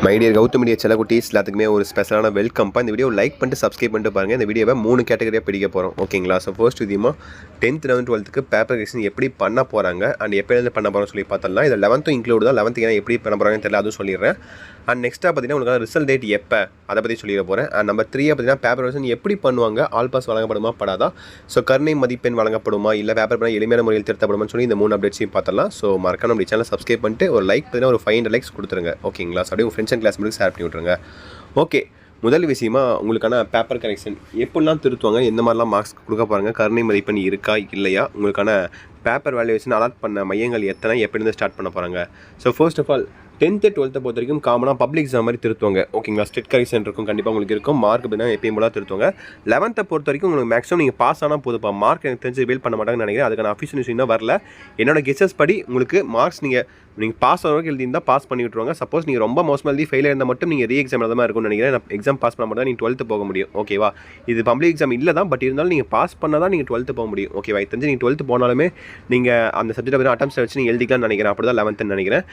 My dear Gautham media செல்ல குட்டீஸ் எல்லாத்துக்குமே ஒரு ஸ்பெஷலான வெல்கம்ப்பா. இந்த வீடியோ லைக் பண்ணிட்டு சப்ஸ்கிரைப் பண்ணிட்டு பாருங்கள். இந்த வீடியோவை 3 கேட்டகரியாக பிடிக்க போகிறோம், ஓகேங்களா? ஸோ ஃபர்ஸ்ட் விதியமாக 10th 11th 12th paper correction எப்படி பண்ண போகிறாங்க அண்ட் எப்போ பண்ண போகிறோம் சொல்லி பார்த்தலாம். இதில் 11th இன்க்ளூட் தான். 11th ஏன்னா எப்படி பண்ண போகிறாங்கன்னு தெரியல, அதுவும் சொல்லிடுறேன். அண்ட் நெக்ஸ்ட்டாக பார்த்தீங்கன்னா உங்களுக்கு ரிசல்ட் டேட் எப்போ அதை பற்றி சொல்லிட போகிறேன். அண்ட் நம்பர் 3 பார்த்தீங்கன்னா பேப்பர் கரெக்ஷன் எப்படி பண்ணுவாங்க, ஆல் பாஸ் வழங்கப்படுமா படாதா, ஸோ கருணை மதிப்பெண் வழங்கப்படுமா இல்லை பேப்பர் பண்ண எளிமையான முறையில் திருத்தப்படுமா சொல்லி இந்த 3 அப்டேட்ஸையும் பார்த்தலாம். ஸோ மறக்காம நம்ம சேனலை சப்ஸ்கிரைப் பண்ணிட்டு ஒரு லைக் பார்த்தீங்கன்னா ஒரு 500 லைக்ஸ் கொடுத்துருங்க, ஓகேங்களா? ஸோ அப்படியே உங்கள் ஃப்ரெண்ட்ஸ் அண்ட் கிளாஸ் மட்டும் ஷேர் பண்ணி விட்ருங்க. ஓகே, முதல் விஷயமா உங்களுக்கான பேப்பர் கரெக்ஷன் எப்படிலாம் திருத்துவாங்க, எந்த மாதிரிலாம் மார்க்ஸ் கொடுக்க போகிறாங்க, கருணை மதிப்பெண் இருக்கா இல்லையா, உங்களுக்கான பேப்பர் வேல்யூவேஷன் அலாட் பண்ண மையங்கள் எத்தனை, எப்படிருந்து ஸ்டார்ட் பண்ண போகிறாங்க. So first of all 10th 12th பொறுத்த வரைக்கும் காமனாக பப்ளிக் எக்ஸாம் மாதிரி திருத்துவாங்க, ஓகேங்களா? ஸ்டேட் கரெக்ஷன் இருக்கும், கண்டிப்பாக உங்களுக்கு இருக்கும். மார்க் பார்த்தீங்கன்னா எப்பயும் போல திருத்துவாங்க. 11th பொறுத்த வரைக்கும் உங்களுக்கு மேக்ஸிமம் நீங்கள் பாஸ் ஆனால் போதுப்பா, மார்க் எனக்கு தெரிஞ்சு ரிவீல் பண்ண மாட்டாங்கன்னு நினைக்கிறேன். அதுக்கான அஃபிஷியல் நியூஸ் இன்னும் வரல. என்னோட கெஸஸ் படி உங்களுக்கு மார்க்ஸ் நீங்கள் பாஸ் ஆகிற வரைக்கும் எழுதியிருந்தால் பாஸ் பண்ணி விட்ருவாங்க. சப்போஸ் நீங்கள் ரொம்ப மோசமாக எழுதி ஃபெயில் இருந்தால் மட்டும் நீங்கள் ரீ எக்ஸாம் எழுத மாதிரி இருக்கும்னு நினைக்கிறேன். எக்ஸாம் பாஸ் பண்ண மட்டும் தான் நீங்கள் 12th போக முடியும், ஓகேவா? இது பப்ளிக் எக்ஸாம் இல்லை தான், பட் இருந்தாலும் நீங்கள் பாஸ் பண்ணால் தான் நீங்கள் 12th போக முடியும், ஓகேவா? இது தெரிஞ்சு நீங்கள் 12th போனாலுமே நீங்கள் அந்த சப்ஜெக்ட் பற்றி அட்டம்ஸ் வச்சு நீங்கள் எழுதிக்கலாம்னு நினைக்கிறேன். அப்படி தான் 11th நினைக்கிறேன்.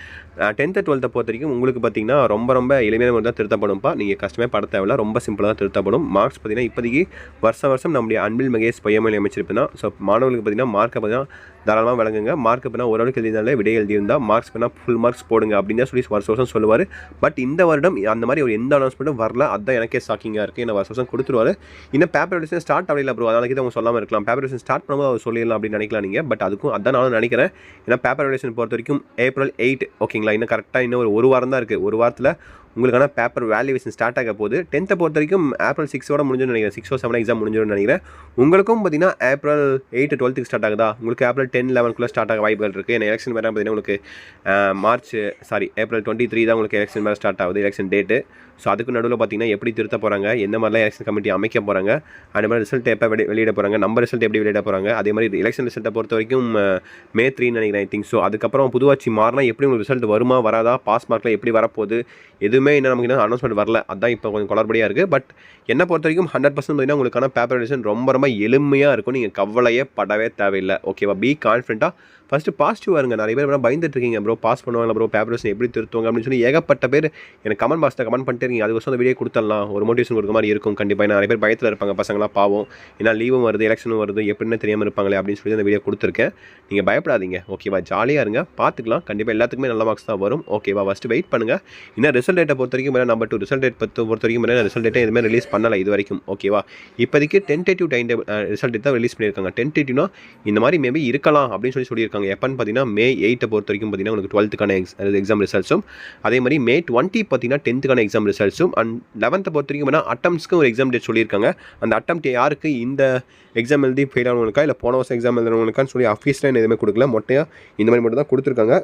10th 12th பொறுத்த வரைக்கும் உங்களுக்கு பார்த்தீங்கன்னா ரொம்ப எளிமையான முறை தான் திருத்தப்படும்ப்பா. நீங்கள் கஷ்டமே பட தேவையில்ல, ரொம்ப சிம்பிளாக தான் திருத்தப்படும். மார்க்ஸ் பார்த்தீங்கன்னா இப்போதைக்கு வருஷம் நம்முடைய அன்பில் மகேஷ் பொய்யமொழி அமைச்சிருப்பேன் தான். ஸோ மாணவர்களுக்கு பார்த்தீங்கன்னா மார்க்கை பார்த்தீங்கன்னா தாராளமாக வழங்குங்க. மார்க் பண்ணால் ஓரளவுக்கு எழுதினாலே விடை எழுதியிருந்தால் மார்க்ஸ் பண்ணால் ஃபுல் மார்க்ஸ் போடுங்க அப்படின்னு தான் சொல்லி வருஷம் சொல்லுவார். பட் இந்த வருடம் அந்த மாதிரி ஒரு எந்த அனௌன்ஸ்மெண்ட்டும் வரல. அதுதான் எனக்கே ஷாக்கிங்காக இருக்குது. என்ன வருஷம் கொடுத்துருவாரு. இன்னும் பேப்பர் எடிஷன் ஸ்டார்ட் ஆகல ப்ரோ, அதனால அவங்க சொல்லாமல் இருக்கலாம். பேப்பர் எடிஷன் ஸ்டார்ட் பண்ணும்போது அவர் சொல்லிடலாம் அப்படின்னு நினைக்கலாம் நீங்கள். பட் அதுக்கும் அதான் நானும் நினைக்கிறேன். ஏன்னா பேப்பர் எடிஷன் பொறுத்த வரைக்கும் April 8, ஓகேங்களா? இன்னும் கரெக்டாக இன்னும் ஒரு வாரம் தான் இருக்குது. ஒரு வாரத்தில் உங்களுக்கான பேப்பர் வேல்யூவேஷன் ஸ்டார்ட் ஆக போகுது. 10th பொறுத்த வரைக்கும் April 6 முடிஞ்சுன்னு நினைக்கிறேன். 6 or 7 எக்ஸாம் முடிஞ்சிடும்னு நினைக்கிறேன். உங்களுக்கும் பார்த்தீங்கன்னா April 8 12th ஸ்டார்ட் ஆகுதா, உங்களுக்கு April 10 11 ஸ்டார்ட் ஆக வாய்ப்புகள் இருக்குது. ஏன்னா எலெக்ஷன் வேறு பார்த்தீங்கன்னா உங்களுக்கு April 23 தான் உங்களுக்கு எலெக்ஷன் வேறு ஸ்டார்ட் ஆகுது, எலெக்ஷன் டேட்டு. ஸோ அதுக்கு நடுவில் பார்த்தீங்கன்னா எப்படி திருத்த போகிறாங்க, எந்த மாதிரிலாம் எலெக்ஷன் கமிட்டி அமைக்க போகிறாங்க, அதே மாதிரி ரிசல்ட் எப்போ வெளியிட போகிறாங்க, நம்ம ரிசல்ட் எப்படி வெளியிட போகிறாங்க, அதே மாதிரி எலெக்ஷன் ரிசல்ட்டை பொறுத்த வரைக்கும் May 3 நினைக்கிறேன், ஐ திங்க். ஸோ அதுக்கப்புறம் புதுவாட்சி மாறினா எப்படி உங்களுக்கு ரிசல்ட் வருமா வராதா, பாஸ் மார்க்கில் எப்படி வரப்போகுது, எதுவுமே இன்னும் நமக்கு இன்னும் அனௌன்ஸ்மெண்ட் வரல. அதுதான் இப்போ கொஞ்சம் குளறுபடியாக இருக்குது. பட் என்ன பொறுத்த வரைக்கும் 100% பார்த்தீங்கன்னா உங்களுக்கான பேப்பர் எடிஷன் ரொம்ப எளிமையாக இருக்கும். நீங்கள் கவலையே படவே தேவையில்லை, ஓகேவா? பி கான்ஃபிடென்ட்டாக ஃபஸ்ட்டு பாசிட்டிவாக இருங்க. நிறைய பேர் பயந்துட்டு இருக்கீங்க, ப்ரோ பாஸ் பண்ணுவாங்க ப்ரோ, பேப்பர் எடிஷன் எப்படி திருத்துவாங்க அப்படின்னு சொல்லி ஏகப்பட்ட பேர் எனக்கு கமெண்ட் பாக்ஸில் கமெண்ட் பண்ணிட்டு இருக்கீங்க. அதுக்கோசம் அந்த வீடியோ கொடுத்துடலாம், ஒரு மோட்டிவேஷன் கொடுக்க மாதிரி இருக்கும். கண்டிப்பாக நிறைய பேர் பயத்தில் இருப்பாங்க, பசங்களாம் பாவம். ஏன்னா லீவும் வருது, எலெக்ஷனும் வருது, எப்படின்னு தெரியாமல் இருப்பாங்களே அப்படின்னு சொல்லி அந்த வீடியோ கொடுத்துருக்கேன். நீங்கள் பயப்படாதீங்க, ஓகேவா? ஜாலியாக இருங்க, பார்த்துக்கலாம். கண்டிப்பாக எல்லாத்துக்குமே நல்ல மார்க்ஸ் தான் வரும், ஓகேவா? ஃபஸ்ட்டு வெயிட் பண்ணுங்கள். இன்னும் ரிசல்ட் டேட்டை பொறுத்த வரைக்கும் நம்பர் 2 ரிசல்ட் டேட் பொறுத்த வரைக்கும் ரிசல்ட் டேட்டை எதுவுமே ரிலீஸ் பண்ணலை இது வரைக்கும், ஓகேவா? இப்போதைக்கு tentative time table result date தான் ரிலீஸ் பண்ணியிருக்காங்க. டென்டேட்டிவ்னா இந்த மாதிரி மேபி இருக்கலாம் அப்படின்னு சொல்லியிருக்காங்க. எப்போன்னு பார்த்தீங்கன்னா May 8 பொறுத்த வரைக்கும் பார்த்தீங்கன்னா உங்களுக்கு 12th எக்ஸாம் ரிசல்ட்ஸும், அதே மாதிரி May 20 பார்த்தீங்கன்னா 10th எக்ஸாம் ரிசல்ட்ஸும், அண்ட் 11th பொறுத்த வரைக்கும் அட்டம்ஸ்க்கு ஒரு எக்ஸாம் டேட் சொல்லியிருக்காங்க. அந்த அட்டம் யாருக்கு, இந்த எக்ஸாம் எழுதி ஃபெயில் ஆனவங்களுக்கா இல்லை போன வருஷம் எக்ஸாம் எழுதுனவங்களுக்கான்னு சொல்லி அஃபீஸில் எதுவுமே கொடுக்கல, மொட்டையாக இந்த மாதிரி மட்டும் தான் கொடுத்துருக்காங்க.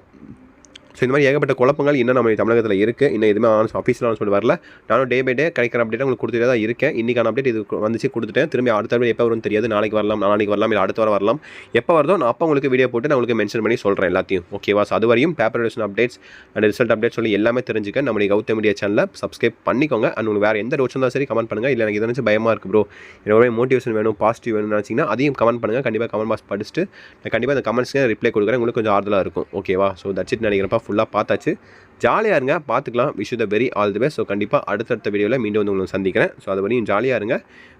ஸோ இந்த மாதிரி ஏகப்பட்ட குழப்பங்கள் இன்னும் நம்ம தமிழகத்தில் இருக்குது. இன்னும் எதுவுமே ஆஃபீஸில் சொல்லி வரல. நானும் டே பை டே கிடைக்கிற அப்டேட் உங்களுக்கு கொடுத்துட்டே தான் இருக்கேன். இன்றைக்கான அப்டேட் இது வந்துச்சு, கொடுத்துட்டேன். திரும்பி அடுத்த எப்போ வரும்னு தெரியாது. நாளைக்கு வரலாம், நாளைக்கு வரலாம், இல்லை அடுத்த வாரம் வரலாம். எப்போ வருதோ நான் அப்போ உங்களுக்கு வீடியோ போட்டு நான் உங்களுக்கு மென்ஷன் பண்ணி சொல்கிறேன் எல்லாத்தையும், ஓகேவா? ஸோ அது வரையும் paper edition updates and result update சொல்லி எல்லாமே தெரிஞ்சுக்க நம்மளுடைய கௌதம் மீடியா சேனலை சப்ஸ்கிரைப் பண்ணிக்கோங்க. அண்ட் உங்களுக்கு வேறு எந்த டவுட்ஸ் இருந்தாலும் சரி கமெண்ட் பண்ணுங்கள். இல்லை எனக்கு எதனாச்சு பயமாக இருக்குது ப்ரோ, என்னோட மோட்டிவேஷன் வேணும், பாசிட்டிவ் வேணும்னு நினச்சிங்கன்னா அதையும் கமெண்ட் பண்ணுங்கள். கண்டிப்பாக கமெண்ட் பாக்ஸ் படிச்சுட்டு நான் கண்டிப்பாக அந்த கமெண்ட்ஸ்க்கு ரிப்ளை கொடுக்குறேன். உங்களுக்கு கொஞ்சம் ஆறுதலாக இருக்கும், ஓகேவா? ஸோ தட்ஸ் இட் நினைக்கிறப்ப ஃபுல்லாக பார்த்தாச்சு. ஜாலியாக இருங்க, பார்த்துக்கலாம். Wish you the very all the best. So கண்டிப்பாக அடுத்தடுத்த வீடியோவில் மீண்டும் வந்து உங்களுக்கு சந்திக்கிறேன். ஸோ அது வரையும் ஜாலியாக இருங்க.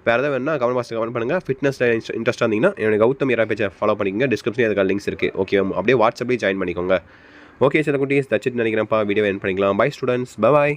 வேறு ஏதாவது வேணும்னா கமெண்ட் பாக்ஸில் கமெண்ட் பண்ணுங்கள். ஃபிட்னஸில் இன்ட்ரெஸ்ட்டாக இருந்தீங்கன்னா என்னோட கௌதம் மீரா பேஜை ஃபாலோ பண்ணிக்கோங்க. டிஸ்கிரிப்ஷனில் அதுக்கான லிங்க்ஸ் இருக்குது, ஓகே? அப்படியே வாட்ஸ்அப்லேயே ஜாயின் பண்ணிக்கோங்க. ஓகே சார் குட்டீஸ், தட்ஸ் இட் நினைக்கிறேன்ப்பா. வீடியோ எண்ட் பண்ணிக்கலாம். Bye students, by.